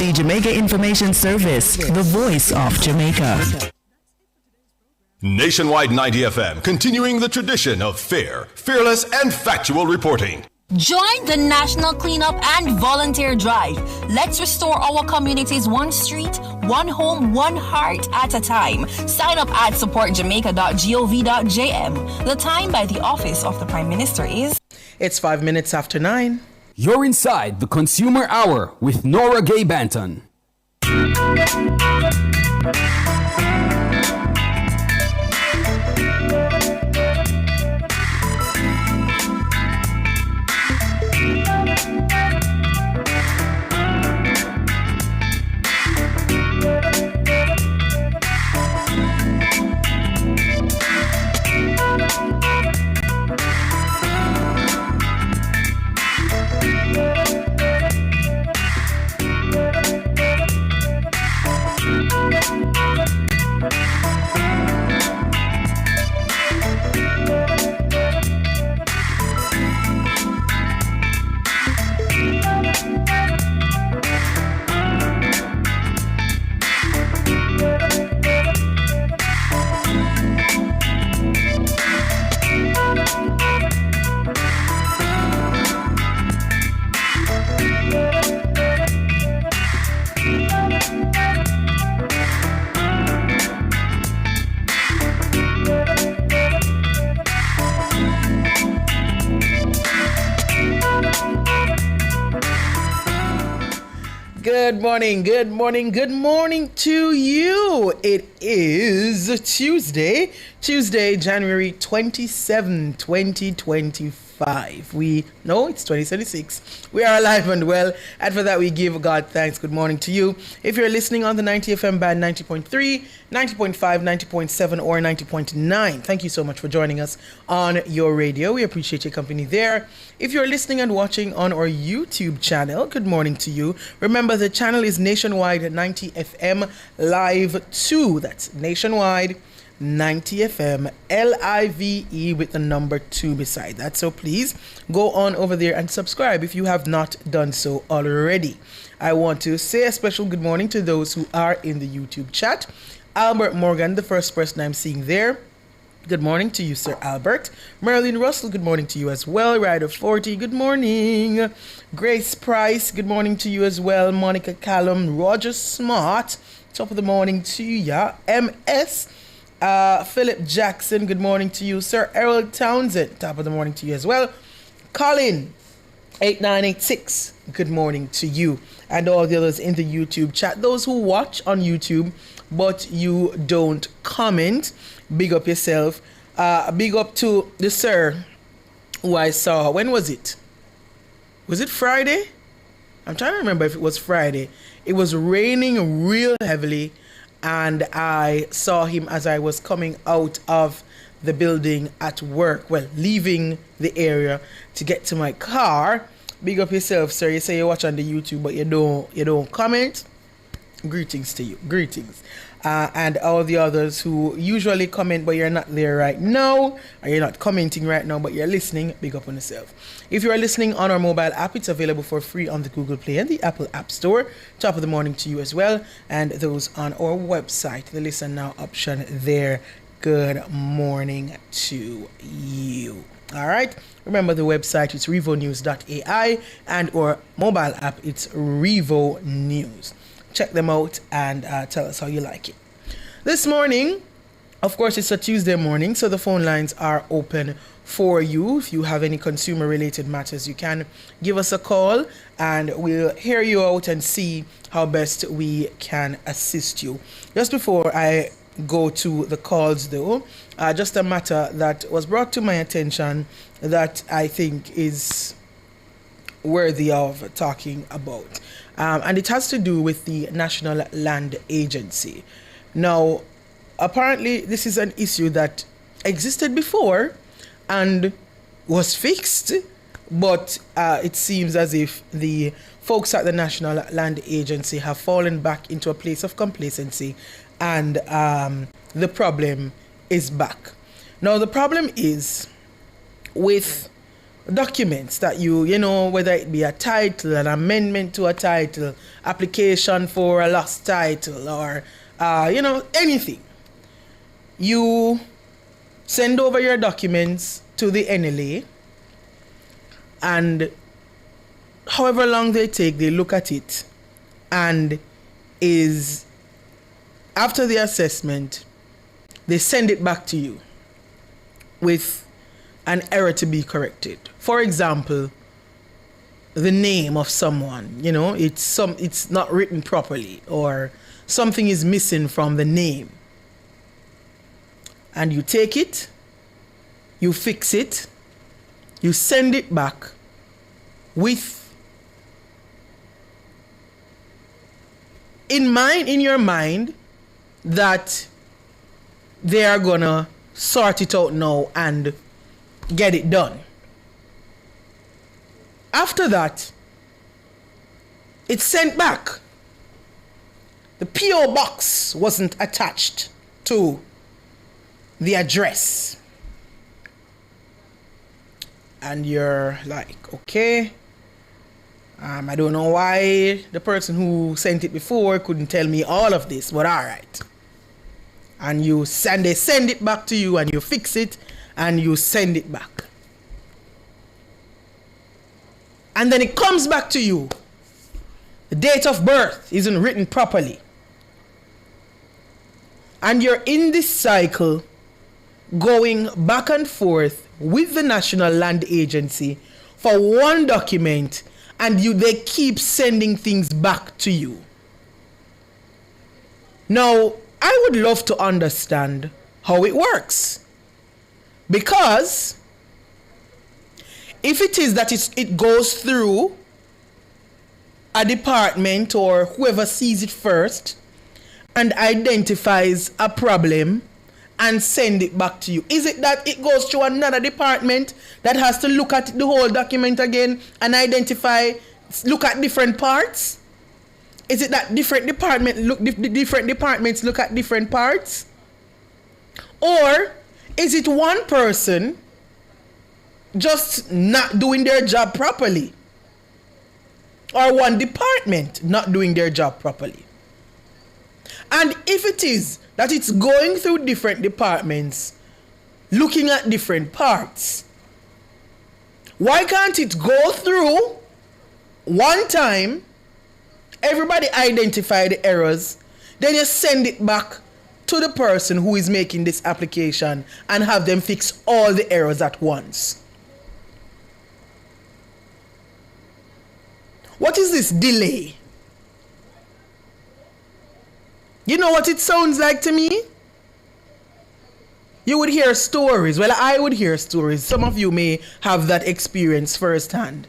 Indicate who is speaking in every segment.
Speaker 1: the Jamaica Information Service, the voice of Jamaica.
Speaker 2: Nationwide 90 FM, continuing the tradition of fair, fearless, and factual reporting.
Speaker 3: Join the National Cleanup and Volunteer Drive. Let's restore our communities one street, one home, one heart at a time. Sign up at supportjamaica.gov.jm. The time by the Office of the Prime Minister is...
Speaker 4: It's 5 minutes after 9.
Speaker 5: You're inside the Consumer Hour with Nora Gay Banton.
Speaker 4: Good morning to you. It is Tuesday, January 27, 2025. We know it's 2026. We are alive and well, and for that we give God thanks. Good morning to you. If you're listening on the 90 FM band 90.3, 90.5, 90.7, or 90.9, thank you so much for joining us on your radio. We appreciate your company there. If you're listening and watching on our YouTube channel, good morning to you. Remember, the channel is Nationwide 90 FM Live 2. That's Nationwide 90 FM LIVE with the number 2 beside that. So please go on over there and subscribe if you have not done so already. I want to say a special good morning to those who are in the YouTube chat. Albert Morgan, the first person I'm seeing there. Good morning to you, Sir Albert. Marilyn Russell, good morning to you as well. Ryder 40, good morning. Grace Price, good morning to you as well. Monica Callum, Roger Smart, top of the morning to you. MS, Philip Jackson, good morning to you. Sir Errol Townsend, top of the morning to you as well. Colin, 8986, good morning to you. And all the others in the YouTube chat. Those who watch on YouTube, but you don't comment, big up yourself. Big up to the sir who I saw. When was it? Was it Friday? I'm trying to remember if it was Friday. It was raining real heavily, and I saw him as I was coming out of the building at work. Well, leaving the area to get to my car. Big up yourself, sir. You say you watch on the YouTube, but you don't comment. Greetings to you. Greetings. And all the others who usually comment, but you're not there right now, or you're not commenting right now, but you're listening, big up on yourself. If you are listening on our mobile app, it's available for free on the Google Play and the Apple App Store. Top of the morning to you as well. And those on our website, the Listen Now option there. Good morning to you. All right. Remember, the website is revonews.ai, and our mobile app, it's Revo News. Check them out and tell us how you like it. This morning, of course, it's a Tuesday morning, so the phone lines are open for you. If you have any consumer-related matters, you can give us a call, and we'll hear you out and see how best we can assist you. Just before I go to the calls, though, just a matter that was brought to my attention that I think is worthy of talking about. And it has to do with the National Land Agency. Now, apparently, this is an issue that existed before and was fixed, but it seems as if the folks at the National Land Agency have fallen back into a place of complacency, and the problem is back. Now, the problem is with documents that you know, whether it be a title, an amendment to a title, application for a lost title, or, anything. You send over your documents to the NLA, and however long they take, they look at it, and after the assessment, they send it back to you with an error to be corrected. For example, the name of someone, it's not written properly, or something is missing from the name. And you take it, you fix it, you send it back with in your mind that they are gonna sort it out now and get it done. After that, it's sent back. The PO box wasn't attached to the address. And you're like, okay, I don't know why the person who sent it before couldn't tell me all of this, but all right. And they send it back to you, and you fix it, and you send it back. And then it comes back to you. The date of birth isn't written properly. And you're in this cycle going back and forth with the National Land Agency for one document, and they keep sending things back to you. Now, I would love to understand how it works. Because if it is that it goes through a department or whoever sees it first and identifies a problem and send it back to you, is it that it goes to another department that has to look at the whole document again and look at different parts? Is it that different departments look at different parts? Or is it one person just not doing their job properly? Or one department not doing their job properly? And if it is that it's going through different departments, looking at different parts, why can't it go through one time, everybody identify the errors, then you send it back to the person who is making this application and have them fix all the errors at once? What is this delay? You know what it sounds like to me? You would hear stories. Well, I would hear stories. Some of you may have that experience firsthand.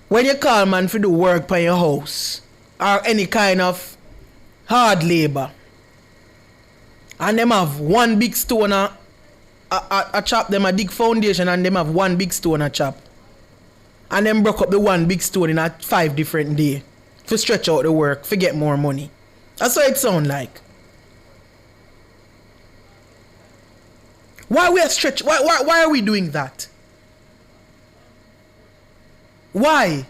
Speaker 4: When you call man for do work by your house or any kind of hard labor, and them have one big stone a chop, them a dig foundation, and them have one big stone a chop, and them broke up the one big stone in 5 different days to stretch out the work, to get more money. That's what it sound like. Why are we doing that? Why?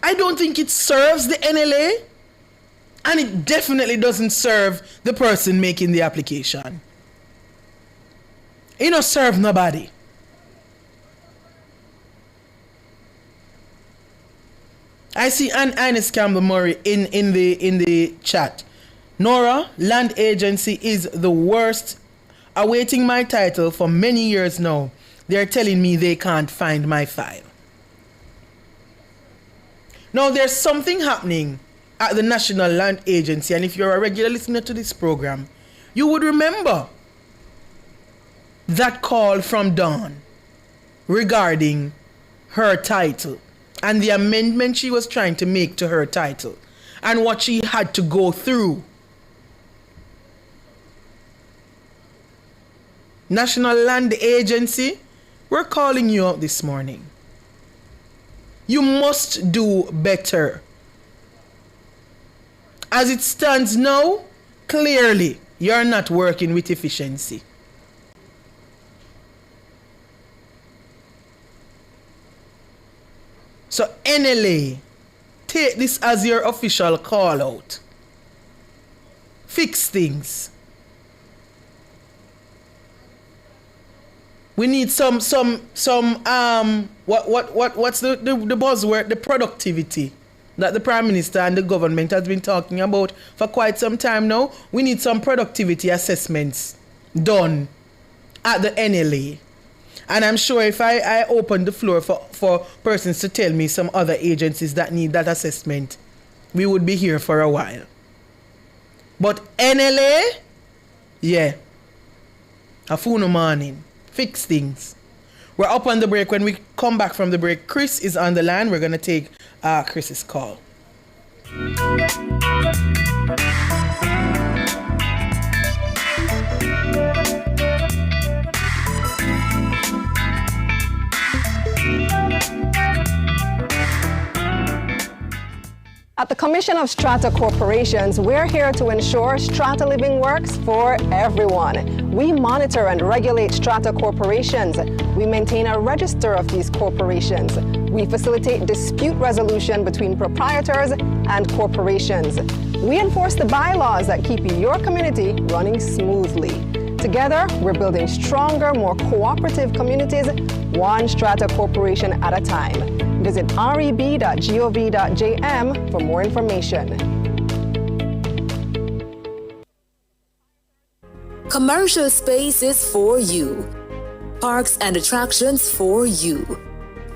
Speaker 4: I don't think it serves the NLA, and it definitely doesn't serve the person making the application. It don't serve nobody. I see Ines Campbell Murray in the chat. Nora, Land Agency is the worst. Awaiting my title for many years now. They're telling me they can't find my file. Now, there's something happening at the National Land Agency, and if you're a regular listener to this program, you would remember that call from Dawn regarding her title and the amendment she was trying to make to her title and what she had to go through. National Land Agency, we're calling you out this morning. You must do better. As it stands now, clearly, you're not working with efficiency. So NLA, take this as your official call out. Fix things. We need some what's the buzzword? The productivity that the Prime Minister and the government has been talking about for quite some time now. We need some productivity assessments done at the NLA. And I'm sure if I open the floor for persons to tell me some other agencies that need that assessment, we would be here for a while. But NLA, yeah, a full morning. Fix things. We're up on the break. When we come back from the break, Chris is on the line. We're going to take Chris's call.
Speaker 6: At the Commission of Strata Corporations, we're here to ensure strata living works for everyone. We monitor and regulate strata corporations. We maintain a register of these corporations. We facilitate dispute resolution between proprietors and corporations. We enforce the bylaws that keep your community running smoothly. Together, we're building stronger, more cooperative communities, one strata corporation at a time. Visit reb.gov.jm for more information.
Speaker 7: Commercial spaces for you. Parks and attractions for you.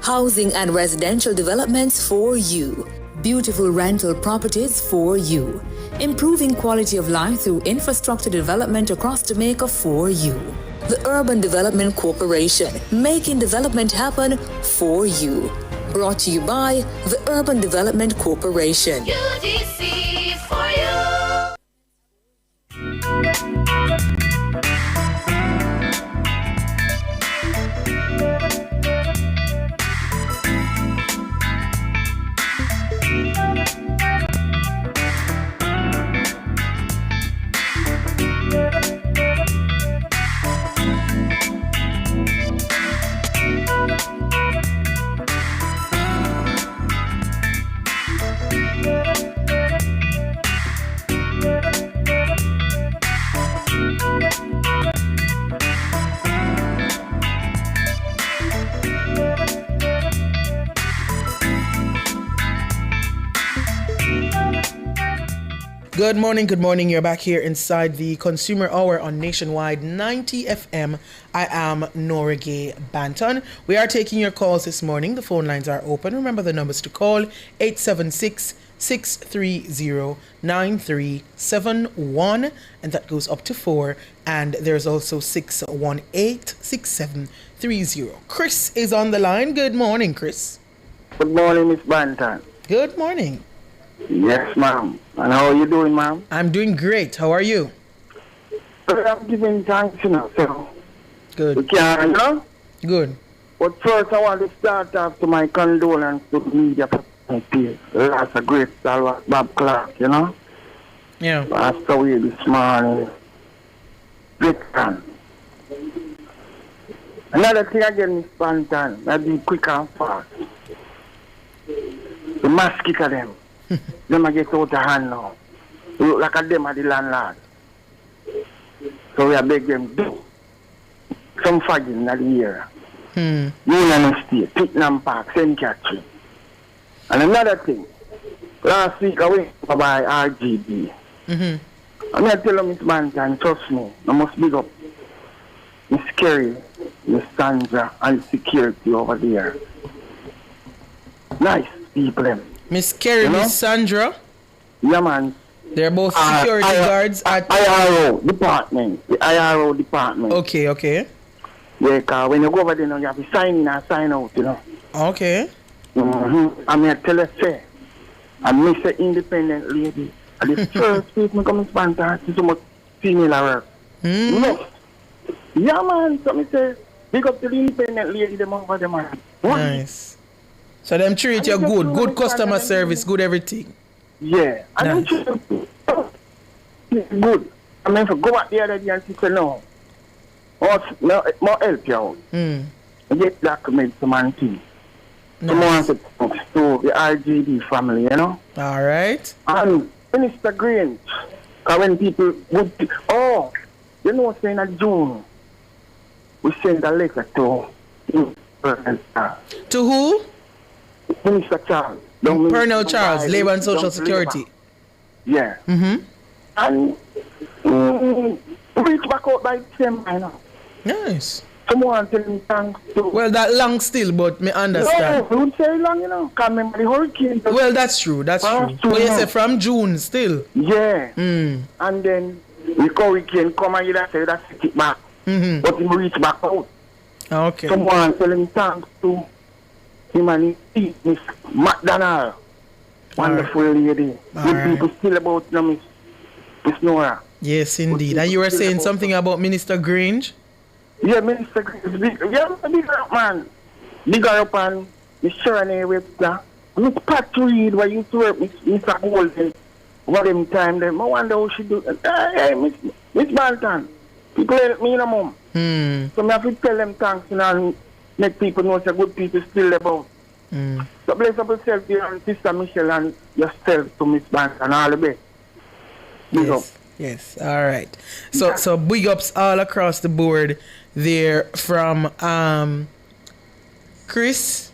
Speaker 7: Housing and residential developments for you. Beautiful rental properties for you. Improving quality of life through infrastructure development across Jamaica for you. The Urban Development Corporation, making development happen for you. Brought to you by the Urban Development Corporation.
Speaker 8: UDC for you.
Speaker 4: Good morning. You're back here inside the Consumer Hour on Nationwide 90 FM. I am Nora Gay Banton. We are taking your calls this morning. The phone lines are open. Remember the numbers to call: 876-630-9371, and that goes up to 4. And there's also 618-6730. Chris is on the line. Good morning, Chris.
Speaker 9: Good morning, Miss Banton.
Speaker 4: Good morning.
Speaker 9: Yes, ma'am. And how are you doing, ma'am?
Speaker 4: I'm doing great. How are you?
Speaker 9: I'm giving thanks, so.
Speaker 4: Good.
Speaker 9: We can,
Speaker 4: Good.
Speaker 9: But first, I want to start off to my condolence to the media for my peers. That's a great star, Bob Clark,
Speaker 4: Yeah.
Speaker 9: Passed away this morning. Great man. Another thing again, Miss Banton, I'll be quick and fast. The mosquito them. Them a get out of hand now. They look like a them are the landlord. So we are beg them do some fagging in the area. Union Estate, Pitnam Park, St. Catherine. And another thing, last week I went to buy RGB. I'm going to tell you, Miss Banton, trust me, I must big up Miss Kerry, Miss Sandra, and security over there. Nice people, them.
Speaker 4: Miss Kerry, Miss Sandra.
Speaker 9: Yeah, man.
Speaker 4: They're both security guards at
Speaker 9: IRO department. The IRO department.
Speaker 4: Okay.
Speaker 9: Yeah, because when you go over there, you have to sign in and sign out,
Speaker 4: Okay.
Speaker 9: I'm going to tell you, say, I miss an independent lady. And the first person come in Spanta, see so much female work. No. Yeah, man. So I say, big up to the independent lady, them over there, man.
Speaker 4: Nice. So them treat you good customer service, good everything.
Speaker 9: Yeah, and
Speaker 4: nice.
Speaker 9: Good. I mean, if you go back the other day and say, no, more help you out. You get documents to man thing. Someone to talk to the RGD family, you know?
Speaker 4: All right.
Speaker 9: And Minister Grange, when people would, you know, saying in June, we sent a letter to
Speaker 4: who?
Speaker 9: Minister Charles.
Speaker 4: Pernell Charles, Labour and Social Security.
Speaker 9: Yeah. And reach back out by the same manner.
Speaker 4: Nice.
Speaker 9: Someone tell me thanks to...
Speaker 4: Well, that long still, but me understand.
Speaker 9: No, don't say long, you know. Can't remember the hurricane.
Speaker 4: Well, that's true. That's true. But you say from June still.
Speaker 9: Yeah. And then the hurricane come and you say that set it back. But he reach back out.
Speaker 4: Okay.
Speaker 9: Someone tell him thanks to him and his Miss McDonald. Wonderful lady. Good people still about you know, Miss Nora.
Speaker 4: Yes, indeed. And you were saying something about Minister Grange?
Speaker 9: Yeah, Minister Grange. Big up, man. Big up and Miss Sharon with Miss Pat Reed, where you used to work with Mr. Golden. Over them time, I wonder how she do. Hey, Miss Banton. People help me, you know, mom. So I have to tell them thanks, you know, and make people know that good people still about. So bless up yourself, dear, and Sister Michelle, and yourself to Miss Banton, and all the best. Big up.
Speaker 4: Yes, all right. So big ups all across the board there from Chris,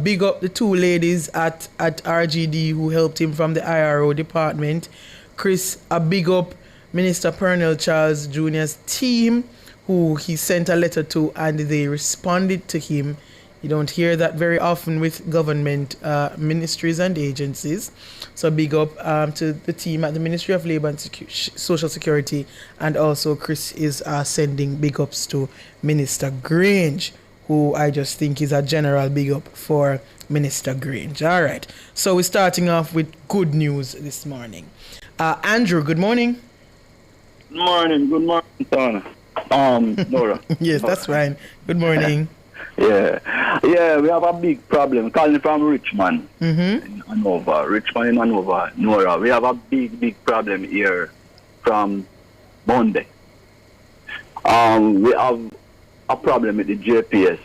Speaker 4: big up the two ladies at RGD who helped him from the IRO department. Chris, a big up Minister Pernell Charles Jr.'s team, who he sent a letter to and they responded to him. You don't hear that very often with government ministries and agencies. So big up to the team at the Ministry of Labour and Social Security. And also Chris is sending big ups to Minister Grange, who I just think is a general big up for Minister Grange. All right. So we're starting off with good news this morning. Andrew, good morning.
Speaker 10: Good morning, Tony. Nora.
Speaker 4: Yes, that's fine. Good morning.
Speaker 10: Yeah, we have a big problem. Calling from Richmond in Hanover. Richmond in Hanover, Nora. We have a big problem here from Monday. We have a problem with the JPS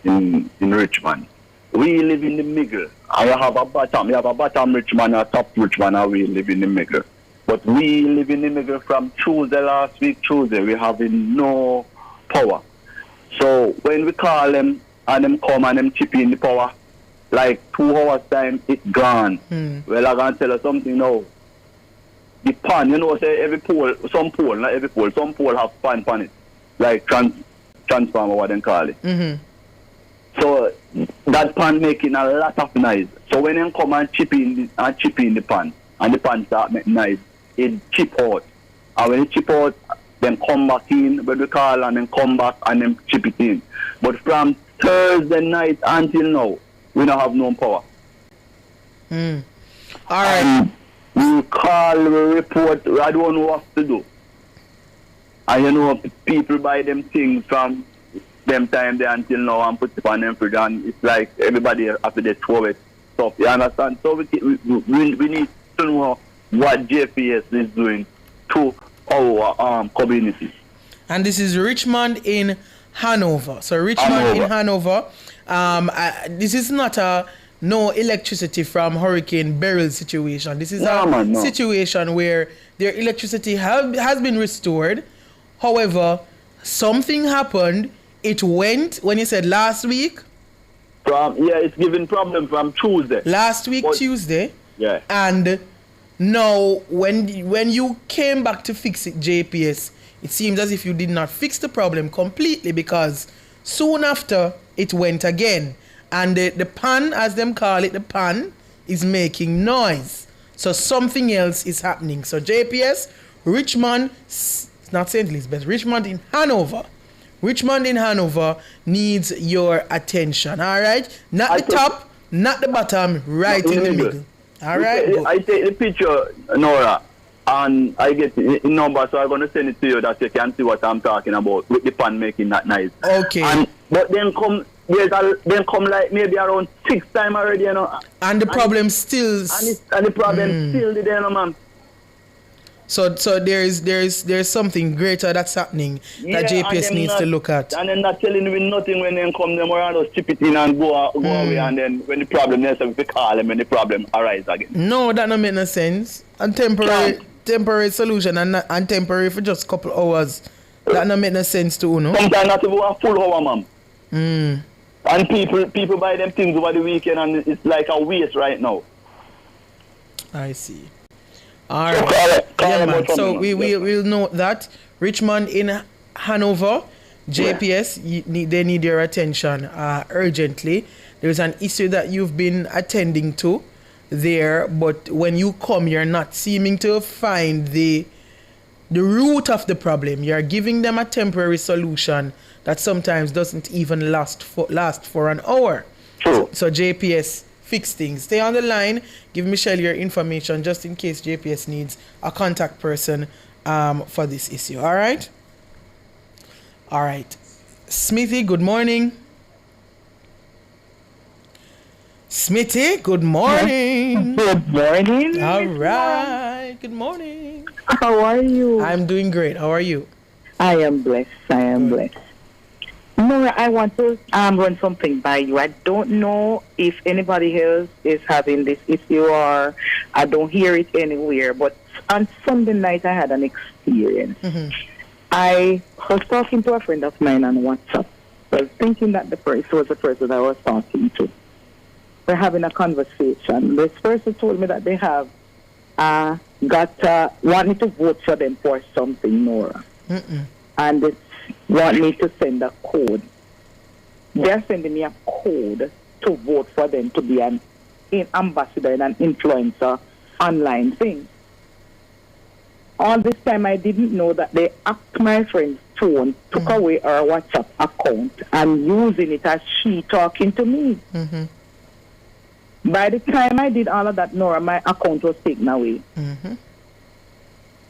Speaker 10: in Richmond. We live in the middle. I have a bottom. We have a bottom Richmond, a top Richmond, and we live in the middle. But we live in the middle from last week Tuesday. We having no power. So when we call them and them come and them chip in the power, like 2 hours time, it's gone. Well, I'm going to tell you something now. The pan, you know, say every pole, some pole, not every pole, some pole have pan on it. Like transformer, what they call it. So that pan making a lot of noise. So when they come and chip in the pan, and the pan start making noise, it chip out. And when it chip out, then come back in, when we call and then come back and then chip it in. But from Thursday night until now, we don't have no power.
Speaker 4: All right.
Speaker 10: We call, we report, I don't know what to do. And you know, people buy them things from them time there until now and put it on them fridge, and it's like everybody after they throw it stuff. You understand? So we need to know what JPS is doing to our community.
Speaker 4: And this is Richmond in Hanover. So Richmond in Hanover. This is not a no electricity from Hurricane Beryl situation. This is a situation where their electricity has been restored. However, something happened. It went, when you said last week?
Speaker 10: It's giving problem from Tuesday.
Speaker 4: Last week, Tuesday?
Speaker 10: Yeah.
Speaker 4: And now, when you came back to fix it, JPS, it seems as if you did not fix the problem completely, because soon after, it went again. And the pan, as them call it, the pan, is making noise. So something else is happening. So JPS, Richmond, not St. Elizabeth, Richmond in Hanover. Richmond in Hanover needs your attention, all right? Not the top, not the bottom, right in the middle. All right?
Speaker 10: I take the picture, Nora, and I get the number, so I'm going to send it to you that you can see what I'm talking about with the pan making that noise.
Speaker 4: Okay.
Speaker 10: But then come like maybe around 6 times already, you know.
Speaker 4: And the problem still...
Speaker 10: And the problem still there, man.
Speaker 4: So there's something greater that's happening that JPS needs to look at.
Speaker 10: And they're not telling me nothing when they come, them around us chip it in and go away, and then when the problem is, we call them when the problem arises again.
Speaker 4: No, that don't make no sense. And temporary solution and temporary for just a couple hours. That don't make no sense to no.
Speaker 10: Sometimes not even a full hour, ma'am. And people buy them things over the weekend, and it's like a waste right now.
Speaker 4: I see. All right. Yeah, man. So we'll note that. Richmond in Hanover, JPS, they need your attention urgently. There's an issue that you've been attending to there, but when you come, you're not seeming to find the root of the problem. You're giving them a temporary solution that sometimes doesn't even last for an hour.
Speaker 10: True.
Speaker 4: So JPS fix things. Stay on the line. Give Michelle your information just in case JPS needs a contact person for this issue. All right? All right. Smithy, good morning. Smithy, good morning.
Speaker 11: Good morning.
Speaker 4: All right. Good morning.
Speaker 11: How are you?
Speaker 4: I'm doing great. How are you?
Speaker 11: I am blessed. Blessed. Nora, I want to run something by you. I don't know if anybody else is having this issue or I don't hear it anywhere, but on Sunday night I had an experience. I was talking to a friend of mine on WhatsApp. I was thinking that the person was the person I was talking to. We're having a conversation. This person told me that they have want me to vote for them for something, Nora. And it's want me to send a code. They're sending me a code to vote for them to be an ambassador and an influencer online thing. All this time I didn't know that they hacked my friend's phone, took away her WhatsApp account and using it as she talking to me. By the time I did all of that, Nora, my account was taken away.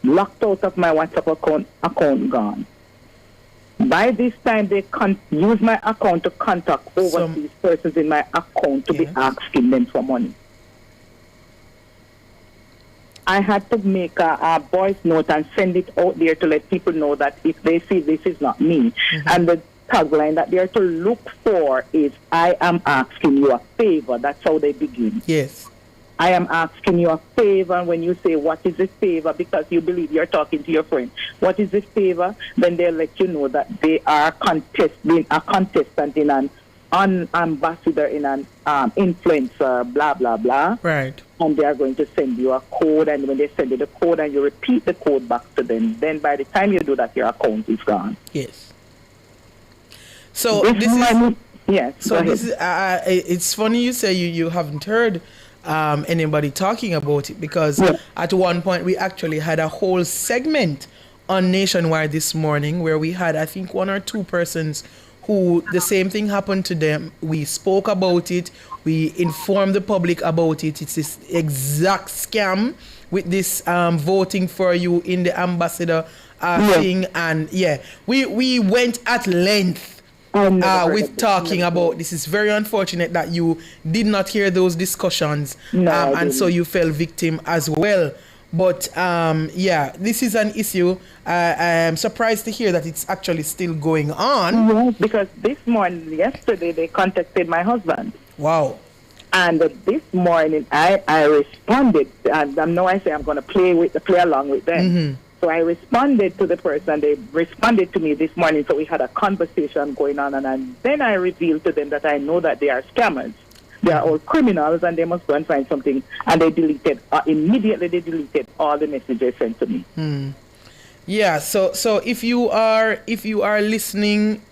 Speaker 11: Locked out of my WhatsApp account gone. By this time, they use my account to contact overseas persons in my account to be asking them for money. I had to make a voice note and send it out there to let people know that if they see this is not me. And the tagline that they're to look for is, I am asking you a favor. That's how they begin.
Speaker 4: Yes.
Speaker 11: I am asking you a favor. And when you say, what is this favor? Because you believe you're talking to your friend. What is this favor? Then they'll let you know that they are being a contestant in an ambassador, in an influencer, blah, blah, blah.
Speaker 4: Right.
Speaker 11: And they are going to send you a code. And when they send you the code and you repeat the code back to them, then by the time you do that, your account is gone.
Speaker 4: Yes. So this is...
Speaker 11: Yes.
Speaker 4: So this is... it's funny you say you haven't heard anybody talking about it, because at one point we actually had a whole segment on Nationwide this morning where we had, I think, one or two persons who the same thing happened to them. We spoke about it. We informed the public about it. It's this exact scam with this voting for you in the ambassador thing. And we went at length with talking about this. Is very unfortunate that you did not hear those discussions, and so you fell victim as well. But this is an issue. I am surprised to hear that it's actually still going on.
Speaker 11: Yes, because yesterday they contacted my husband.
Speaker 4: Wow.
Speaker 11: And this morning I responded, and I say I'm going to play along with them. So I responded to the person. They responded to me this morning. So we had a conversation going on. And then I revealed to them that I know that they are scammers. They are all criminals and they must go and find something. And they immediately deleted all the messages sent to me.
Speaker 4: Yeah. So if you are listening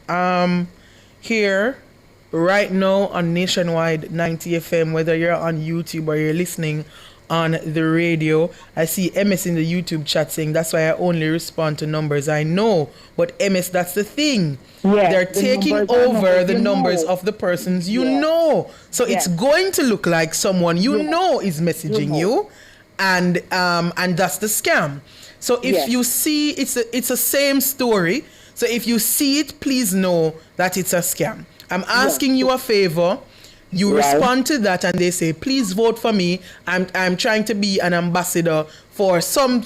Speaker 4: here right now on Nationwide 90 FM, whether you're on YouTube or you're listening on the radio, I see MS in the YouTube chat saying that's why I only respond to numbers I know. But MS, that's the thing.
Speaker 11: Yes,
Speaker 4: they're taking over the numbers of the persons you know. So it's going to look like someone you know is messaging you, and that's the scam. So if you see it's a same story. So if you see it, please know that it's a scam. I'm asking you a favor. You
Speaker 11: Right.
Speaker 4: respond to that and they say, please vote for me. I'm trying to be an ambassador for some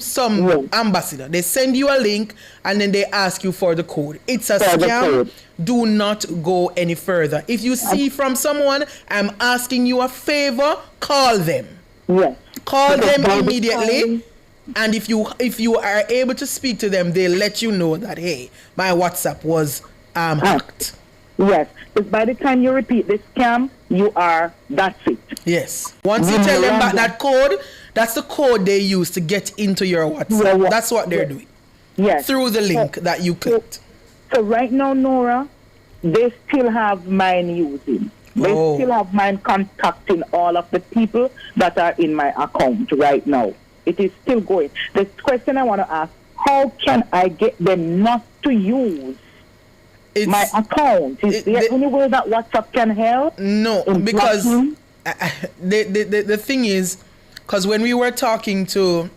Speaker 4: ambassador. They send you a link and then they ask you for the code. It's a
Speaker 11: For the
Speaker 4: scam.
Speaker 11: code.
Speaker 4: Do not go any further. If you see from someone, I'm asking you a favor, call them.
Speaker 11: Yes.
Speaker 4: Call
Speaker 11: Because
Speaker 4: them
Speaker 11: by the
Speaker 4: immediately.
Speaker 11: time-
Speaker 4: And if you are able to speak to them, they'll let you know that, hey, my WhatsApp was hacked.
Speaker 11: Yes. Because by the time you repeat this scam, that's it.
Speaker 4: Yes. Once you tell them about that code, that's the code they use to get into your WhatsApp. That's what they're doing.
Speaker 11: Yes.
Speaker 4: Through the link that you clicked.
Speaker 11: So right now, Nora, they still have mine using. They
Speaker 4: Oh.
Speaker 11: still have mine contacting all of the people that are in my account right now. It is still going. The question I want to ask, how can I get them not to use my account? Is there any way that WhatsApp can help?
Speaker 4: No, because the thing is, because when we were talking to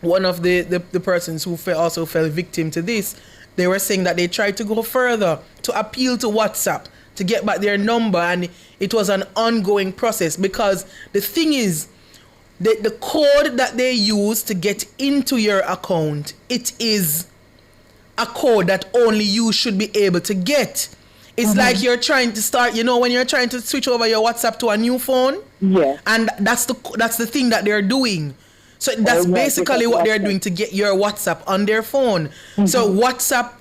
Speaker 4: one of the persons who also fell victim to this, they were saying that they tried to go further to appeal to WhatsApp to get back their number, and it was an ongoing process. Because the thing is, the code that they use to get into your account, it is a code that only you should be able to get. It's like you're trying to start, when you're trying to switch over your WhatsApp to a new phone.
Speaker 11: Yeah.
Speaker 4: And that's the thing that they're doing. So that's basically what they're doing to get your WhatsApp on their phone. So WhatsApp,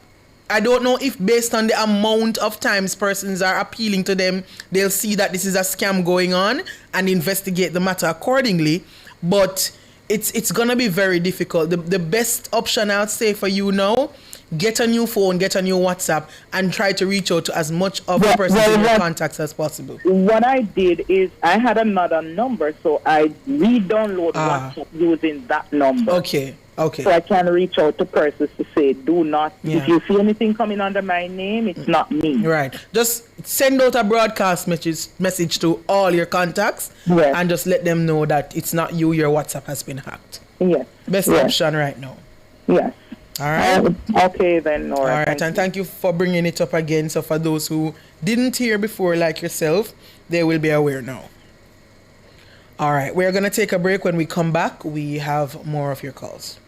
Speaker 4: I don't know if based on the amount of times persons are appealing to them, they'll see that this is a scam going on and investigate the matter accordingly. But it's gonna be very difficult. The best option I'd say for you now, get a new phone, get a new WhatsApp, and try to reach out to as much of the persons in your contacts as possible.
Speaker 11: What I did is I had another number, so I re-download WhatsApp using that number.
Speaker 4: Okay.
Speaker 11: So I can reach out to persons to say, do not,
Speaker 4: Yeah.
Speaker 11: if you see anything coming under my name, it's not me.
Speaker 4: Right. Just send out a broadcast message to all your contacts and just let them know that it's not you, your WhatsApp has been hacked.
Speaker 11: Yes.
Speaker 4: Best option right now.
Speaker 11: Yes.
Speaker 4: All right.
Speaker 11: Okay then, Nora.
Speaker 4: All right, and thank you for bringing it up again. So for those who didn't hear before, like yourself, they will be aware now. All right, we're going to take a break. When we come back, we have more of your calls.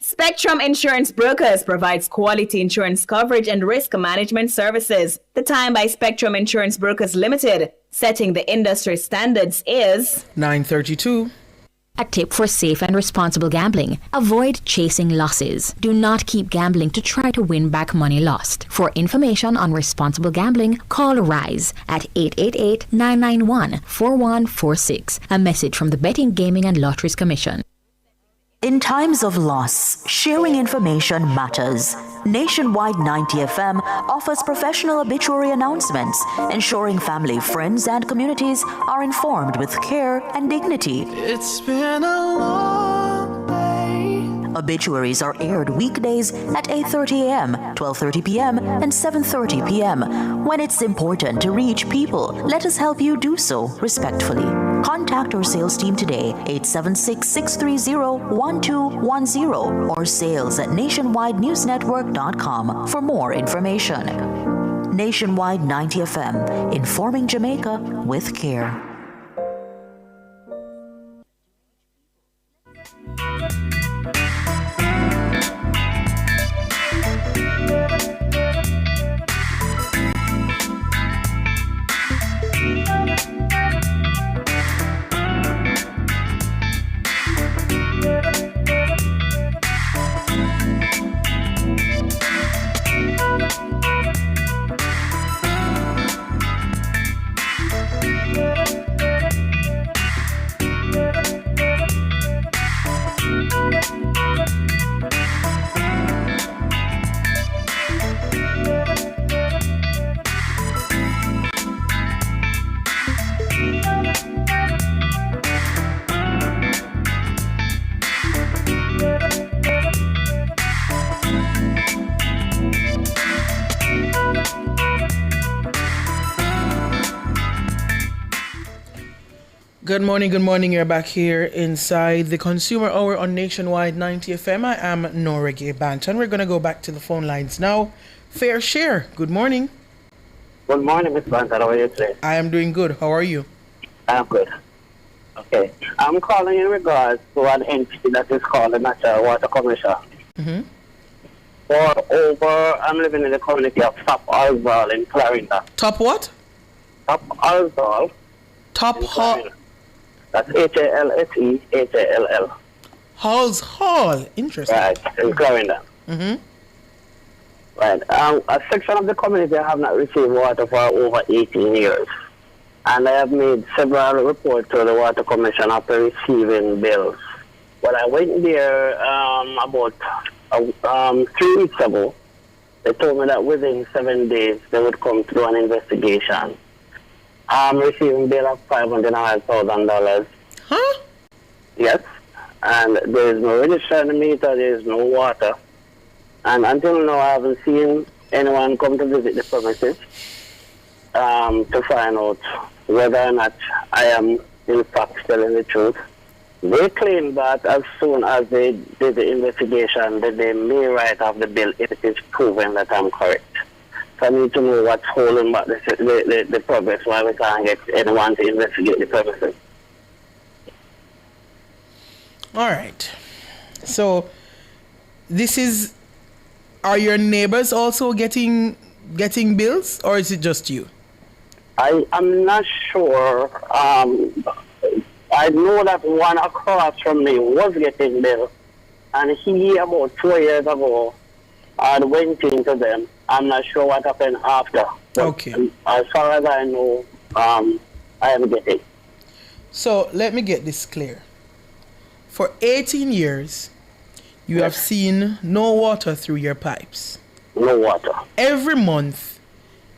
Speaker 12: Spectrum Insurance Brokers provides quality insurance coverage and risk management services. The time by Spectrum Insurance Brokers Limited, setting the industry standards, is
Speaker 4: 9:32.
Speaker 13: A tip for safe and responsible gambling. Avoid chasing losses. Do not keep gambling to try to win back money lost. For information on responsible gambling, call RISE at 888-991-4146. A message from the Betting, Gaming and Lotteries Commission.
Speaker 14: In times of loss, sharing information matters. Nationwide 90 FM offers professional obituary announcements, ensuring family, friends, and communities are informed with care and dignity.
Speaker 15: It's been a long day.
Speaker 14: Obituaries are aired weekdays at 8:30 a.m., 12:30 p.m., and 7:30 p.m. When it's important to reach people, let us help you do so respectfully. Contact our sales team today, 876-630-1210, or sales@nationwidenewsnetwork.com for more information. Nationwide 90 FM, informing Jamaica with care.
Speaker 4: Good morning. You're back here inside the Consumer Hour on Nationwide 90 FM. I am Nora Gay Banton. We're going to go back to the phone lines now. Fair Share, good morning.
Speaker 16: Good morning, Ms. Banton. How are you today?
Speaker 4: I am doing good. How are you?
Speaker 16: I'm good. Okay. I'm calling in regards to an entity that is called the Natural Water Commission.
Speaker 4: Mm-hmm.
Speaker 16: I'm living in the community of Top Alzal in Clarinda.
Speaker 4: Top what?
Speaker 16: Top Alzal.
Speaker 4: Top Hall.
Speaker 16: That's Halse, Hall.
Speaker 4: Halls Hall. Interesting.
Speaker 16: Right, in Clarinda.
Speaker 4: Mm-hmm.
Speaker 16: Right. A section of the community have not received water for over 18 years. And I have made several reports to the Water Commission after receiving bills. When I went there about 3 weeks ago, they told me that within 7 days they would come to do an investigation. I'm receiving a bill of $500,000.
Speaker 4: Huh?
Speaker 16: Yes. And there is no register on the meter, there is no water. And until now, I haven't seen anyone come to visit the premises to find out whether or not I am in fact telling the truth. They claim that as soon as they did the investigation, that they may write off the bill if it is proven that I'm correct. So I need to know what's holding back the progress, why we can't get anyone to investigate the premises.
Speaker 4: All right. So this is... Are your neighbors also getting bills, or is it just you?
Speaker 16: I'm not sure. I know that one across from me was getting bills, and he about 2 years ago had went into them. I'm not sure what happened after.
Speaker 4: Okay.
Speaker 16: As far as I know, I am getting.
Speaker 4: So let me get this clear. For 18 years, you have seen no water through your pipes.
Speaker 16: No water.
Speaker 4: Every month,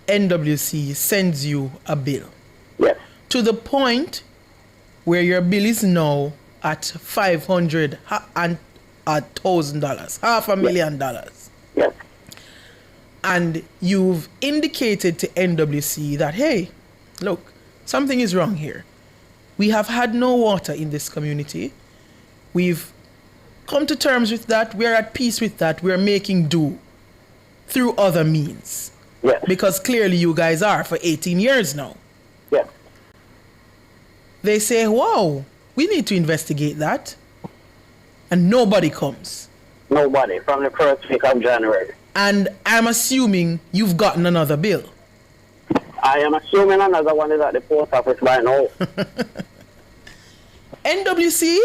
Speaker 4: NWC sends you a bill.
Speaker 16: Yes.
Speaker 4: To the point where your bill is now at $500,000, $500,000.
Speaker 16: Yes.
Speaker 4: And you've indicated to NWC that, hey, look, something is wrong here. We have had no water in this community. We've come to terms with that. We're at peace with that. We're making do through other means.
Speaker 16: Yes.
Speaker 4: Because clearly you guys are for 18 years now.
Speaker 16: Yes.
Speaker 4: They say, wow, we need to investigate that. And nobody comes.
Speaker 16: Nobody from the first week of January.
Speaker 4: And I'm assuming you've gotten another bill.
Speaker 16: I am assuming another one is at the post office by now.
Speaker 4: NWC,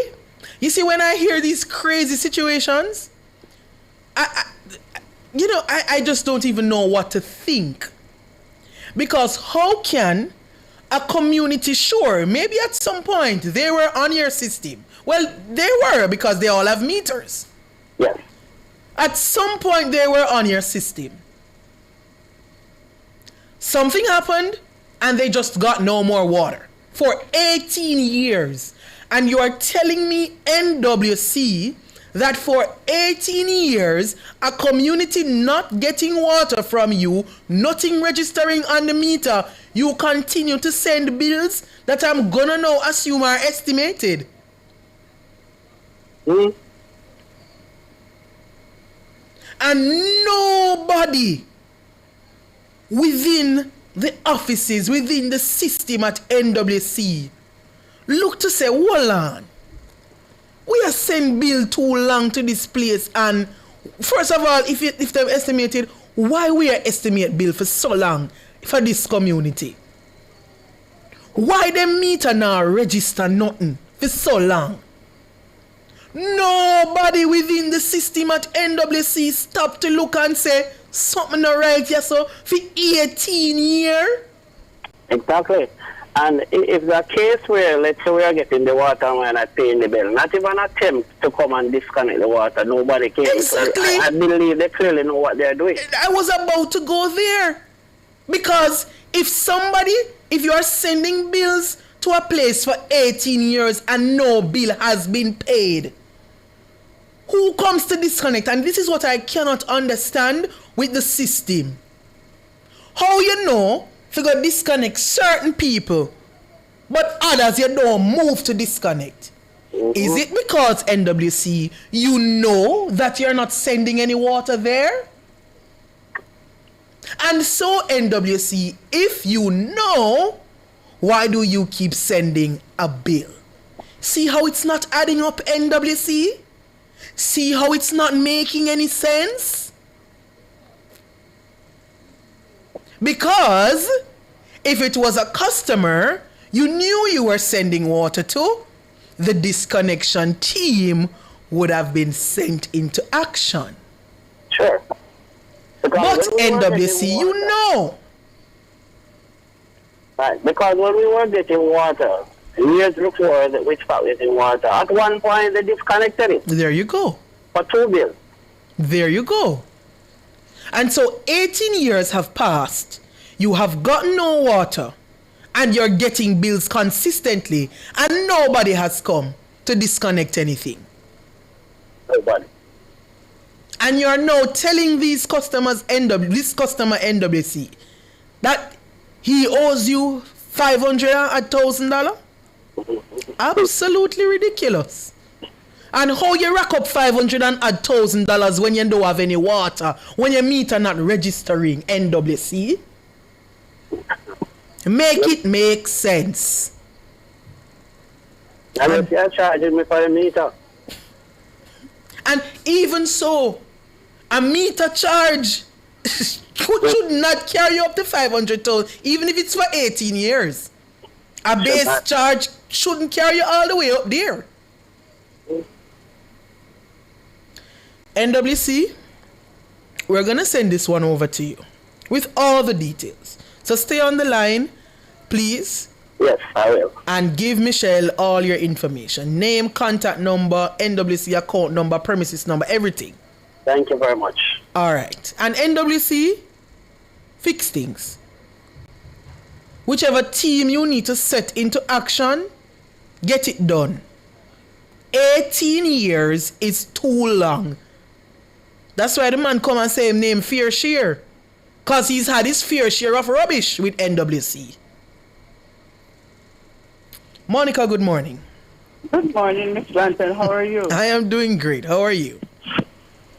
Speaker 4: you see, when I hear these crazy situations, I just don't even know what to think. Because how can a community, sure, maybe at some point they were on your system. Well, they were because they all have meters.
Speaker 16: Yes.
Speaker 4: At some point they were on your system. Something happened and they just got no more water for 18 years. And you are telling me, NWC, that for 18 years, a community not getting water from you, nothing registering on the meter, you continue to send bills that I'm gonna now assume are estimated.
Speaker 16: Mm-hmm.
Speaker 4: And nobody within the offices, within the system at NWC, look to say, hold on. We are sending bill too long to this place, and first of all, if they've estimated, why we are estimate bill for so long for this community? Why them meter now register nothing for so long? Nobody within the system at NWC stop to look and say something not right here, so for 18 years.
Speaker 16: Exactly. And if the case where, let's say we are getting the water and we're not paying the bill, not even attempt to come and disconnect the water, nobody came.
Speaker 4: Exactly.
Speaker 16: So I believe they clearly know what they're doing.
Speaker 4: I was about to go there. Because if you are sending bills to a place for 18 years and no bill has been paid, who comes to disconnect? And this is what I cannot understand with the system. How you know if you go disconnect certain people but others you don't move to disconnect. Is it because NWC, you know that you're not sending any water there? And so NWC, if you know, why do you keep sending a bill? See how it's not adding up, NWC? See how it's not making any sense? Because if it was a customer you knew you were sending water to, the disconnection team would have been sent into action.
Speaker 16: Sure.
Speaker 4: But NWC, you know.
Speaker 16: Right, because when we were getting water, years before that we stopped getting water, at one point they disconnected it.
Speaker 4: There you go.
Speaker 16: For 2 bills.
Speaker 4: There you go. And so 18 years have passed. You have gotten no water. And you're getting bills consistently. And nobody has come to disconnect anything.
Speaker 16: Nobody.
Speaker 4: And you're now telling these customers, this customer NWC, that he owes you $500 and $1,000? Absolutely ridiculous. And how you rack up $500 and $1,000 when you don't have any water, when your meter not registering, NWC? Make it make sense.
Speaker 16: And if you're charging me for a meter.
Speaker 4: And even so, a meter charge should not carry up to 500,000, even if it's for 18 years. A base charge shouldn't carry you all the way up there. NWC, we're going to send this one over to you with all the details. So stay on the line, please.
Speaker 16: Yes, I will.
Speaker 4: And give Michelle all your information. Name, contact number, NWC account number, premises number, everything.
Speaker 16: Thank you very much.
Speaker 4: All right. And NWC, fix things. Whichever team you need to set into action, get it done. 18 years is too long. That's why the man come and say him name fair share. Because he's had his fair share of rubbish with NWC. Monica, good morning.
Speaker 17: Good morning, Miss Blanton. How are you?
Speaker 4: I am doing great. How are you?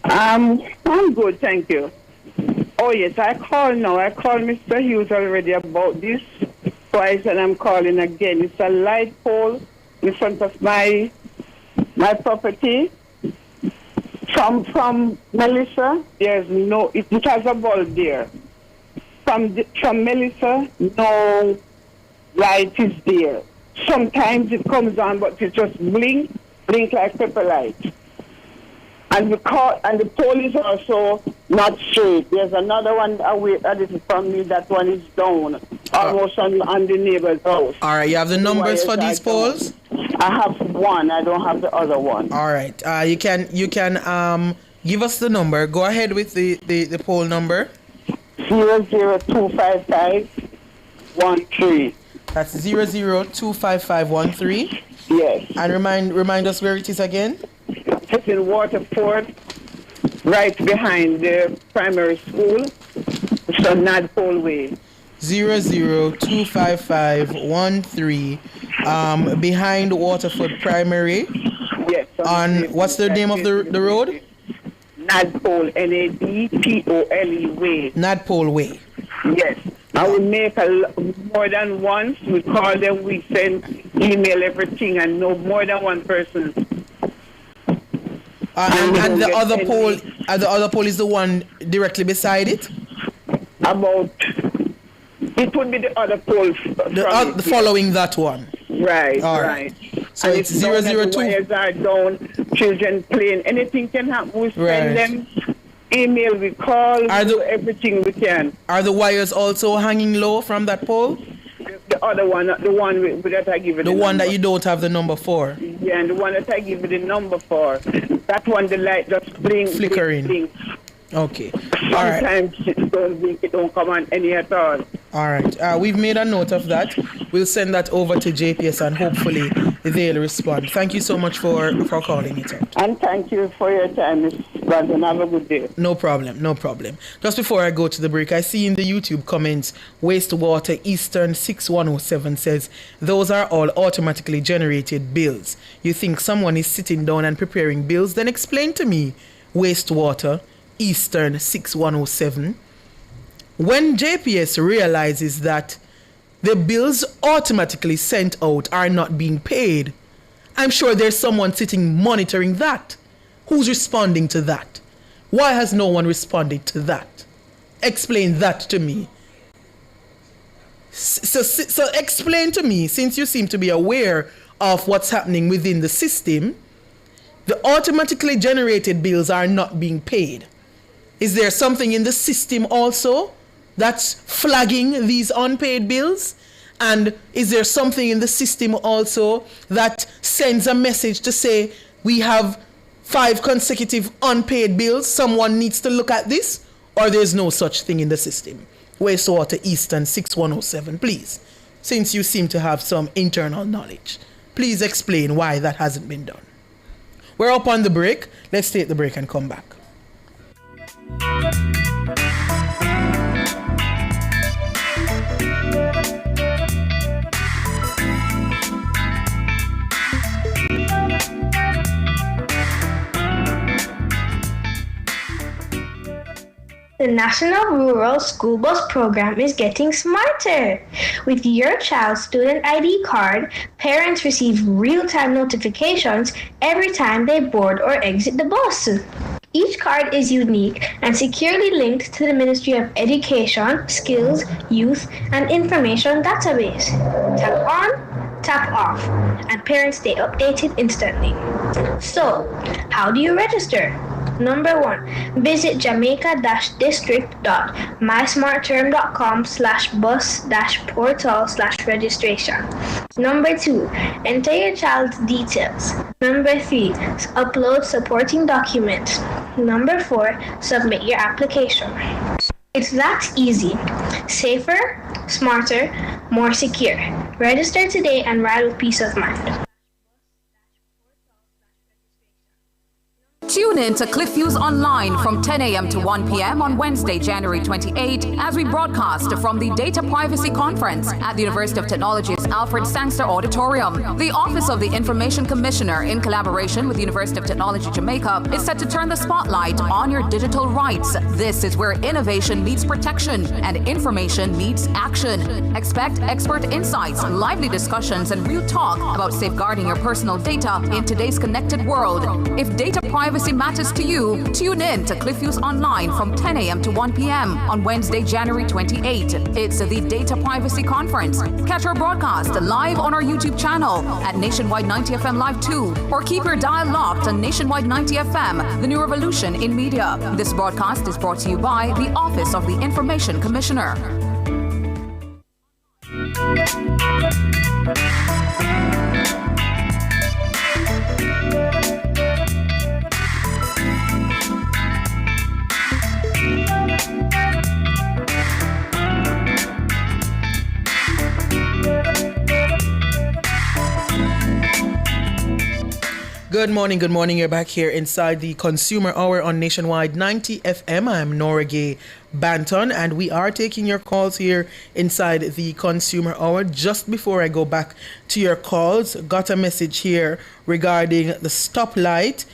Speaker 17: I'm good, thank you. Oh, yes, I called now. I called Mr. Hughes already about this twice, and I'm calling again. It's a light pole in front of my property. From Melissa, there's no, it has a bulb there. From Melissa, no light is there. Sometimes it comes on, but it just blink like pepper light. And the pole is also not straight. There's another one away that is from me. That one is down, almost on the neighbor's house.
Speaker 4: All right, you have the numbers for these poles?
Speaker 17: I have one. I don't have the other one.
Speaker 4: All right. You can give us the number. Go ahead with the pole number.
Speaker 17: 0025513.
Speaker 4: That's 0025513.
Speaker 17: Yes.
Speaker 4: And remind us where it is again.
Speaker 17: It's in Waterford, right behind the primary school. It's on Nadpole Way.
Speaker 4: 0025513. Behind Waterford Primary.
Speaker 17: Yes.
Speaker 4: On what's the name of the road?
Speaker 17: Nadpole, Nadpole Way.
Speaker 4: Nadpole Way.
Speaker 17: Yes. I will make more than once. We call them, we send email everything, and no more than one person.
Speaker 4: And the other pole is the one directly beside it?
Speaker 17: It would be the other pole.
Speaker 4: Following that one.
Speaker 17: Right,
Speaker 4: All
Speaker 17: right.
Speaker 4: So
Speaker 17: and
Speaker 4: it's 002.
Speaker 17: The wires are down, children playing. Anything can happen. We send them email, we call, we do everything we can.
Speaker 4: Are the wires also hanging low from that pole?
Speaker 17: The other one, the one that I give you
Speaker 4: the one that you don't have the number for?
Speaker 17: Yeah, and the one that I give you the number for. That one, the light just
Speaker 4: flickering.
Speaker 17: Blink.
Speaker 4: Okay.
Speaker 17: Sometimes it don't blink, it don't come on any at all.
Speaker 4: All right. We've made a note of that. We'll send that over to JPS and hopefully they'll respond. Thank you so much for calling it out.
Speaker 17: And thank you for your time, Ms. Brandon. Have a good day.
Speaker 4: No problem. No problem. Just before I go to the break, I see in the YouTube comments, Wastewater Eastern 6107 says, those are all automatically generated bills. You think someone is sitting down and preparing bills? Then explain to me, Wastewater Eastern 6107. When JPS realizes that the bills automatically sent out are not being paid, I'm sure there's someone sitting monitoring that. Who's responding to that? Why has no one responded to that? Explain that to me. So explain to me, since you seem to be aware of what's happening within the system, the automatically generated bills are not being paid. Is there something in the system also that's flagging these unpaid bills? And is there something in the system also that sends a message to say we have 5 consecutive unpaid bills? Someone needs to look at this, or there's no such thing in the system? Wastewater Eastern 6107, please, since you seem to have some internal knowledge, please explain why that hasn't been done. We're up on the break. Let's take the break and come back.
Speaker 18: The National Rural School Bus Program is getting smarter. With your child's student ID card, parents receive real-time notifications every time they board or exit the bus. Each card is unique and securely linked to the Ministry of Education, Skills, Youth, and Information database. Tap on, tap off, and parents stay updated instantly. So, how do you register? Number 1, visit jamaica-district.mysmartterm.com/bus-portal/registration. Number 2, enter your child's details. Number 3, upload supporting documents. Number 4, submit your application. It's that easy. Safer, smarter, more secure. Register today and ride with peace of mind.
Speaker 19: Tune in to CliffViews Online from 10 a.m. to 1 p.m. on Wednesday, January 28, as we broadcast from the Data Privacy Conference at the University of Technology's Alfred Sangster Auditorium. The Office of the Information Commissioner, in collaboration with the University of Technology Jamaica, is set to turn the spotlight on your digital rights. This is where innovation meets protection and information meets action. Expect expert insights, lively discussions, and real talk about safeguarding your personal data in today's connected world. If data privacy matters to you, tune in to CliffViews Online from 10 a.m. to 1 p.m. on Wednesday, January 28. It's the Data Privacy Conference. Catch our broadcast live on our YouTube channel at Nationwide 90 FM Live 2, or keep your dial locked on Nationwide 90 FM, the new revolution in media. This broadcast is brought to you by the Office of the Information Commissioner.
Speaker 4: Good morning. You're back here inside the Consumer Hour on Nationwide 90 FM. I'm Noragay Banton, and we are taking your calls here inside the Consumer Hour. Just before I go back to your calls, got a message here regarding the stoplight,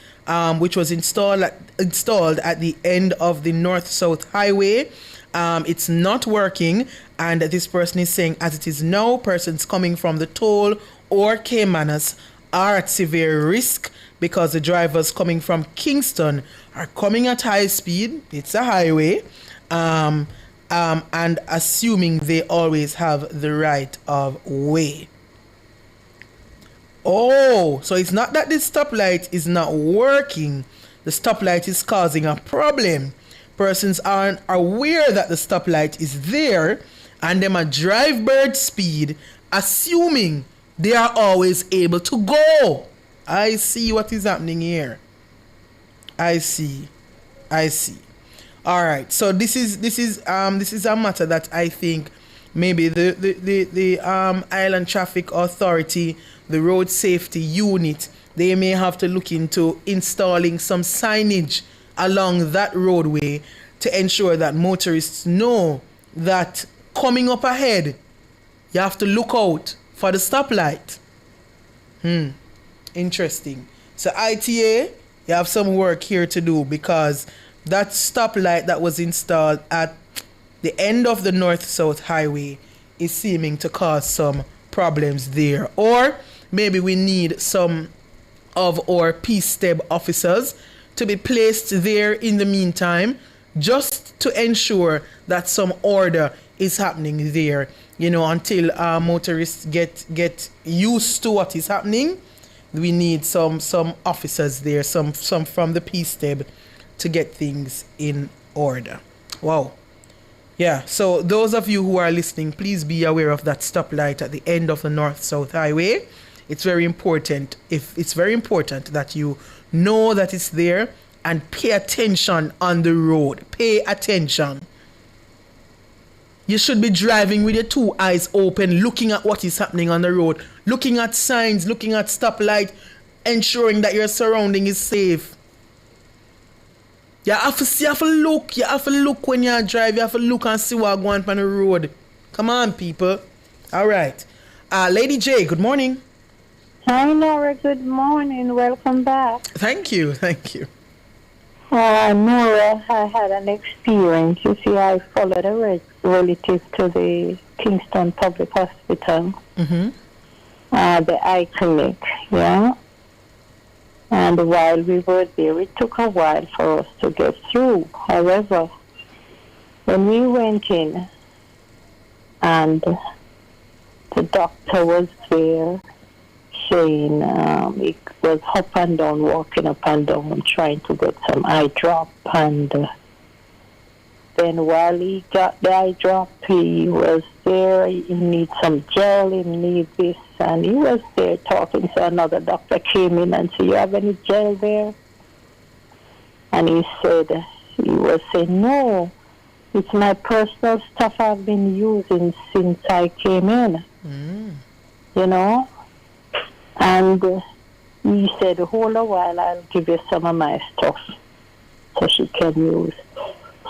Speaker 4: which was installed at the end of the North-South Highway. It's not working, and this person is saying, as it is now, persons coming from the toll or Caymanas are at severe risk because the drivers coming from Kingston are coming at high speed. It's a highway, and assuming they always have the right of way. Oh, so it's not that the stoplight is not working. The stoplight is causing a problem. Persons aren't aware that the stoplight is there, and them a drive bird speed, assuming they are always able to go. I see what is happening here. I see. All right. So this is a matter that I think maybe the Island Traffic Authority, the road safety unit, they may have to look into installing some signage along that roadway to ensure that motorists know that coming up ahead, you have to look out for the stoplight. Interesting. So ITA, you have some work here to do, because that stoplight that was installed at the end of the North-South Highway is seeming to cause some problems there. Or maybe we need some of our P-STEB officers to be placed there in the meantime, just to ensure that some order is happening there, you know, until motorists get used to what is happening. We need some officers there, some from the P-STEB, to get things in order. Wow. Yeah, so those of you who are listening, please be aware of that stoplight at the end of the North-South Highway. It's very important. It's very important that you know that it's there and pay attention on the road. Pay attention. You should be driving with your two eyes open, looking at what is happening on the road, looking at signs, looking at stoplight, ensuring that your surrounding is safe. You have to look when you drive. You have to look and see what's going on the road. Come on, people. All right. Lady J, good morning.
Speaker 20: Hi, Nora. Good morning. Welcome back.
Speaker 4: Thank you.
Speaker 20: Nora, I had an experience. You see, I followed a relative to the Kingston Public Hospital, the eye clinic, yeah. And while we were there, it took a while for us to get through. However, when we went in and the doctor was there saying he was up and down, walking up and down, trying to get some eye drop. And then while he got the eye drop, he was there. He needs some gel, he needs this. And he was there talking, so another doctor came in and said, "You have any gel there?" And he was saying, "No, it's my personal stuff I've been using since I came in." You know? And he said, "Hold a while, I'll give you some of my stuff so she can use."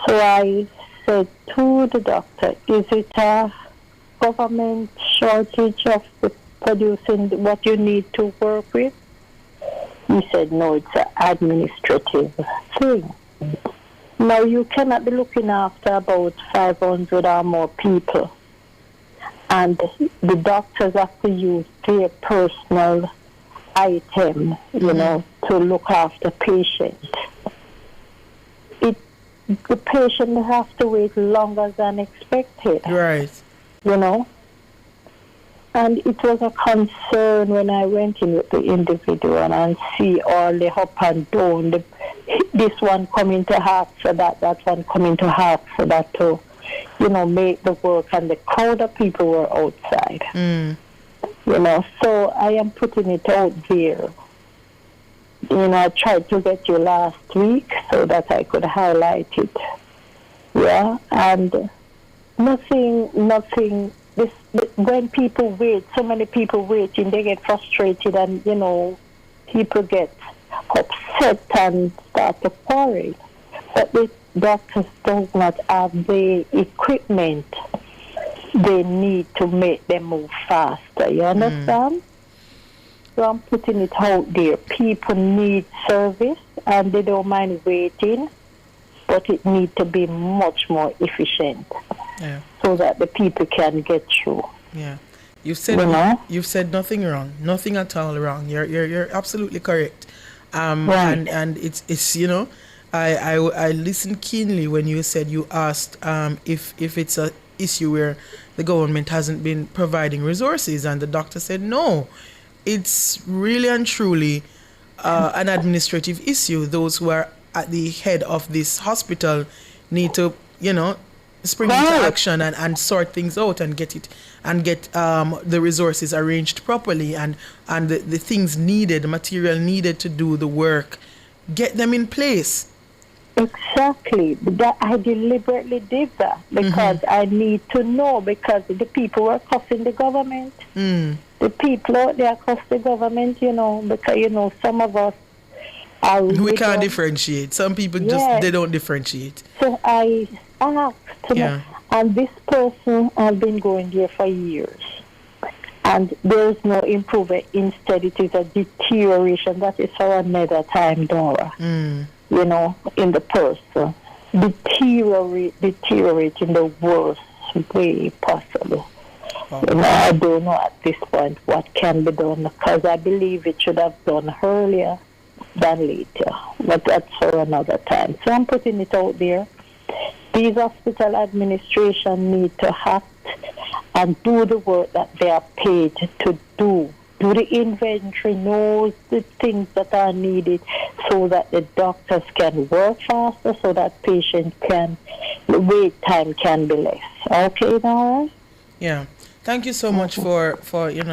Speaker 20: So I said to the doctor, "Is it a government shortage of producing what you need to work with?" He said, "No, it's an administrative thing. Now, you cannot be looking after about 500 or more people, and the doctors have to use their personal item, you know, to look after patients. The patient has to wait longer than expected.
Speaker 4: Right.
Speaker 20: You know? And it was a concern when I went in with the individual and see all the up and down, this one coming to half for that one coming to half for that, to, you know, make the work, and the crowd of people were outside. You know, so I am putting it out there. You know, I tried to get you last week so that I could highlight it. Yeah, and nothing. When people wait, so many people waiting, they get frustrated, and, you know, people get upset and start to quarrel. But the doctors do not have the equipment they need to make them move faster. You understand? So I'm putting it out there. People need service, and they don't mind waiting, but it needs to be much more efficient.
Speaker 4: Yeah.
Speaker 20: So that the people can get through.
Speaker 4: Yeah, you've said nothing wrong, nothing at all wrong. You're absolutely correct.
Speaker 20: Right.
Speaker 4: And it's you know, I listened keenly when you said, you asked if it's a issue where the government hasn't been providing resources, and the doctor said no, it's really and truly an administrative issue. Those who are at the head of this hospital need to, you know, spring into action and sort things out and get the resources arranged properly, and the things needed, the material needed to do the work, get them in place.
Speaker 20: Exactly. That I deliberately did that because I need to know, because the people were cussing the government. The people out there cuss the government, because, some of us are...
Speaker 4: We can't differentiate. Some people just, they don't differentiate.
Speaker 20: So I asked to know, and this person has been going there for years. And there is no improvement. Instead, it is a deterioration. That is for another time, Dora. In the person. Deteriorate in the worst way possible. I don't know at this point what can be done, because I believe it should have done earlier than later. But that's for another time. So I'm putting it out there. These hospital administration need to act and do the work that they are paid to do. Do the inventory, know the things that are needed so that the doctors can work faster, so that patients the wait time can be less. Okay, now?
Speaker 4: Yeah. Thank you so much for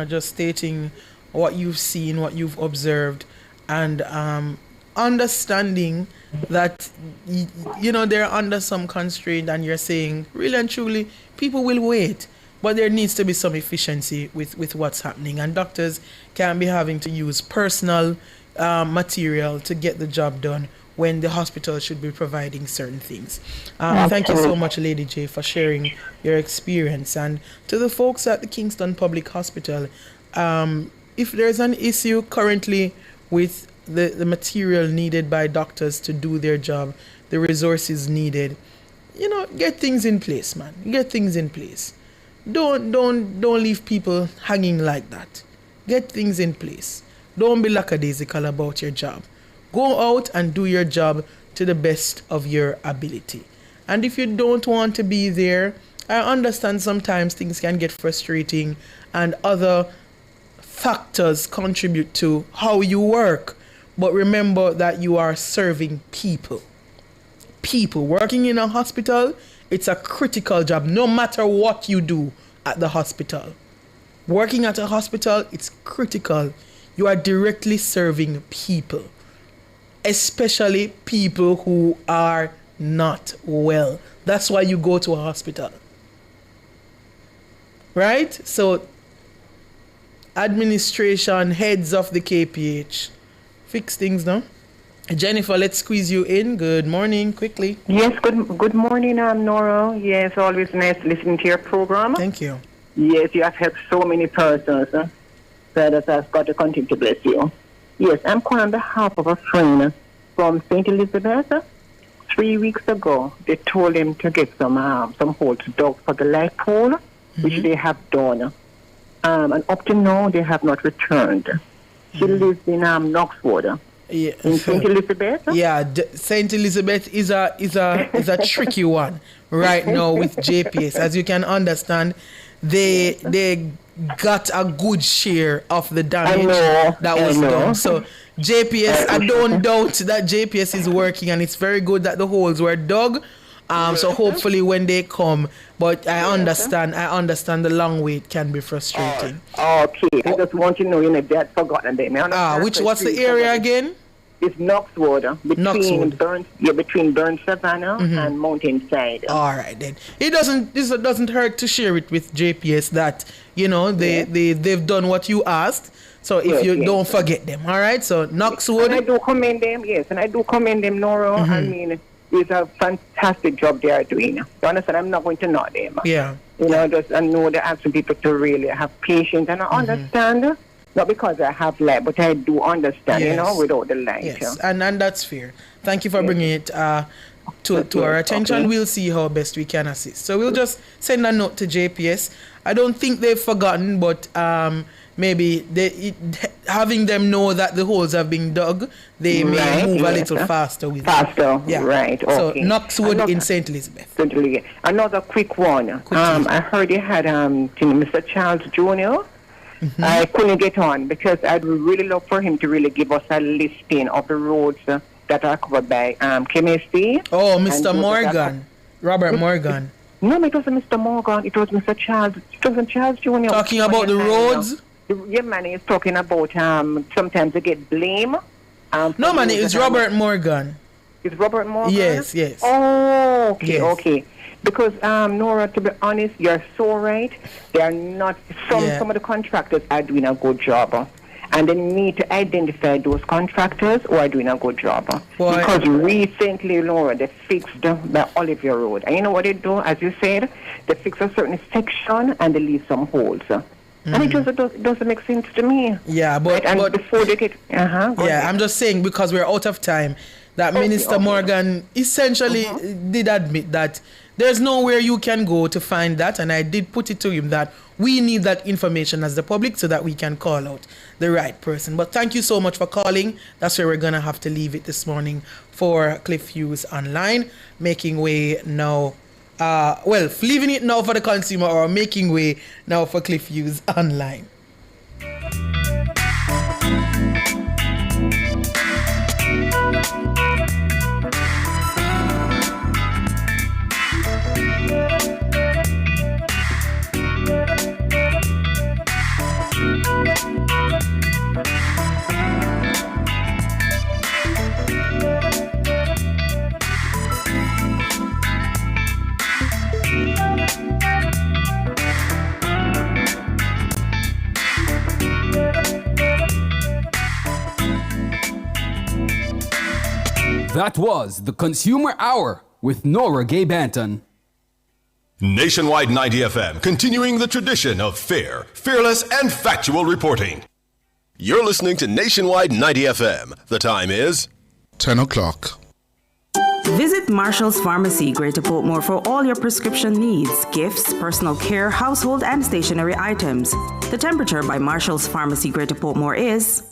Speaker 4: just stating what you've seen, what you've observed, and understanding that they're under some constraint, and you're saying really and truly people will wait, but there needs to be some efficiency with what's happening, and doctors can't be having to use personal material to get the job done when the hospital should be providing certain things. Thank you so much, Lady J, for sharing your experience. And to the folks at the Kingston Public Hospital, if there's an issue currently with the material needed by doctors to do their job, the resources needed, get things in place, man. Get things in place. Don't leave people hanging like that. Get things in place. Don't be lackadaisical about your job. Go out and do your job to the best of your ability. And if you don't want to be there, I understand sometimes things can get frustrating and other factors contribute to how you work. But remember that you are serving people. People working in a hospital, it's a critical job, no matter what you do at the hospital. Working at a hospital, it's critical. You are directly serving people, especially people who are not well. That's why you go to a hospital. Right? So, administration, heads of the KPH, fix things now. Jennifer, let's squeeze you in. Good morning, quickly.
Speaker 21: Yes, good morning, Nora. Yes, always nice listening to your program.
Speaker 4: Thank you.
Speaker 21: Yes, you have helped so many persons. That has got to continue to bless you. Yes, I'm calling on behalf of a friend from St. Elizabeth. 3 weeks ago, they told him to get some holes dug for the light pole, which they have done. And up to now, they have not returned. She lives in Knoxwood.
Speaker 4: Yeah.
Speaker 21: In St. Elizabeth?
Speaker 4: Yeah, St. Elizabeth is a tricky one right now with JPS. As you can understand, they got a good share of the damage that was done. So JPS, I don't doubt that JPS is working, and it's very good that the holes were dug. So hopefully when they come, but I understand the long wait can be frustrating.
Speaker 21: Okay, I just want you to know, they had forgotten them.
Speaker 4: What's the area again?
Speaker 21: It's Knoxwood, between Burn Savannah and Mountainside.
Speaker 4: All right then. This doesn't hurt to share it with JPS that they've done what you asked. So if you don't forget them, all right. So Knoxwood.
Speaker 21: And I do commend them, Nora. I mean, it's a fantastic job they are doing. You understand? I'm not going to knock them.
Speaker 4: Yeah.
Speaker 21: I know they're asking people to really have patience, and I understand. Not because I have light, but I do understand, without the light.
Speaker 4: Yes, and that's fair. Thank you for bringing it to our attention.
Speaker 21: Okay.
Speaker 4: We'll see how best we can assist. So we'll just send a note to JPS. I don't think they've forgotten, but maybe having them know that the holes have been dug, they may move a little faster with it. Yeah.
Speaker 21: Right.
Speaker 4: So
Speaker 21: Okay.
Speaker 4: Knoxwood in St. Elizabeth.
Speaker 21: Another quick one. I heard you had Mr. Charles Jr. I couldn't get on because I'd really love for him to really give us a listing of the roads that are covered by KMSC.
Speaker 4: Oh, Mr. Morgan. Robert Morgan.
Speaker 21: No, it wasn't Mr. Morgan. It was Mr. Charles. It wasn't Charles Jr.
Speaker 4: Talking about the roads?
Speaker 21: Yeah, man, he's talking about sometimes they get blame.
Speaker 4: No, man, it's Robert Morgan.
Speaker 21: Is Robert Morgan?
Speaker 4: Yes, yes.
Speaker 21: Oh, okay,
Speaker 4: Yes.
Speaker 21: okay. Because Nora, to be honest, you're so right. They are not. Some of the contractors are doing a good job, and they need to identify those contractors who are doing a good job. Because recently, Nora, they fixed the Olivier Road, and you know what they do? As you said, they fix a certain section and they leave some holes. And it just doesn't make sense to me.
Speaker 4: Yeah, but
Speaker 21: and before they get,
Speaker 4: I'm just saying because we're out of time. That Minister Morgan essentially did admit that there's nowhere you can go to find that, and I did put it to him that we need that information as the public so that we can call out the right person. But thank you so much for calling. That's where we're gonna have to leave it this morning for Cliff Hughes Online, making way now. Leaving it now for the consumer, or making way now for Cliff Hughes Online.
Speaker 5: That was the Consumer Hour with Nora Gay Banton.
Speaker 2: Nationwide 90 FM, continuing the tradition of fair, fearless, and factual reporting. You're listening to Nationwide 90 FM. The time is
Speaker 1: 10 o'clock.
Speaker 22: Visit Marshall's Pharmacy, Greater Portmore, for all your prescription needs, gifts, personal care, household, and stationery items. The temperature by Marshall's Pharmacy, Greater Portmore is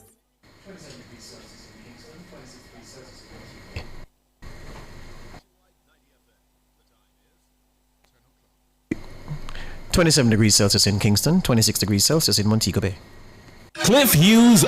Speaker 23: 27 degrees Celsius in Kingston, 26 degrees Celsius in Montego Bay.
Speaker 24: Cliff Hughes